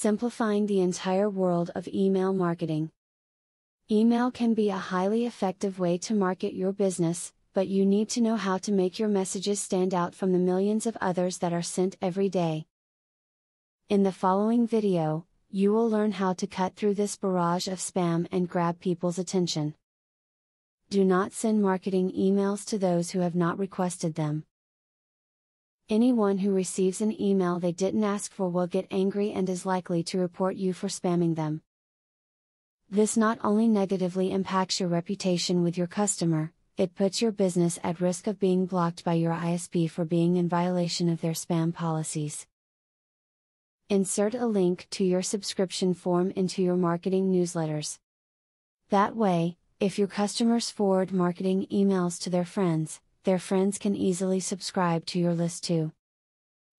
Simplifying the entire world of email marketing. Email can be a highly effective way to market your business, but you need to know how to make your messages stand out from the millions of others that are sent every day. In the following video, you will learn how to cut through this barrage of spam and grab people's attention. Do not send marketing emails to those who have not requested them. Anyone who receives an email they didn't ask for will get angry and is likely to report you for spamming them. This not only negatively impacts your reputation with your customer, it puts your business at risk of being blocked by your ISP for being in violation of their spam policies. Insert a link to your subscription form into your marketing newsletters. That way, if your customers forward marketing emails to their friends can easily subscribe to your list too.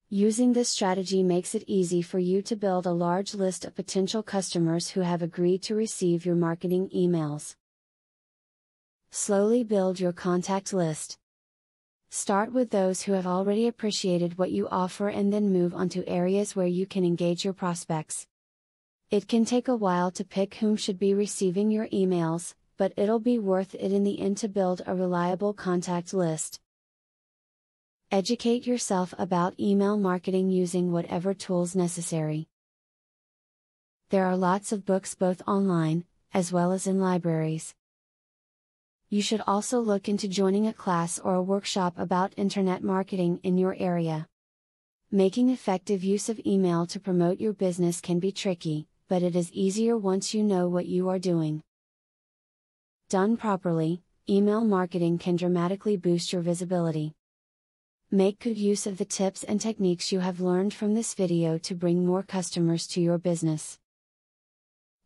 Using this strategy makes it easy for you to build a large list of potential customers who have agreed to receive your marketing emails. Slowly build your contact list. Start with those who have already appreciated what you offer and then move on to areas where you can engage your prospects. It can take a while to pick whom should be receiving your emails, but it'll be worth it in the end to build a reliable contact list. Educate yourself about email marketing using whatever tools necessary. There are lots of books both online, as well as in libraries. You should also look into joining a class or a workshop about internet marketing in your area. Making effective use of email to promote your business can be tricky, but it is easier once you know what you are doing. Done properly, email marketing can dramatically boost your visibility. Make good use of the tips and techniques you have learned from this video to bring more customers to your business.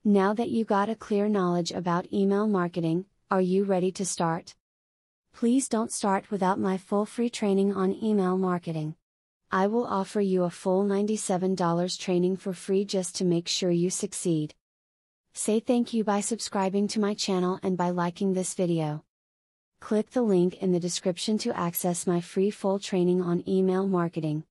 Now that you got a clear knowledge about email marketing, are you ready to start? Please don't start without my full free training on email marketing. I will offer you a full $97 training for free just to make sure you succeed. Say thank you by subscribing to my channel and by liking this video. Click the link in the description to access my free full training on email marketing.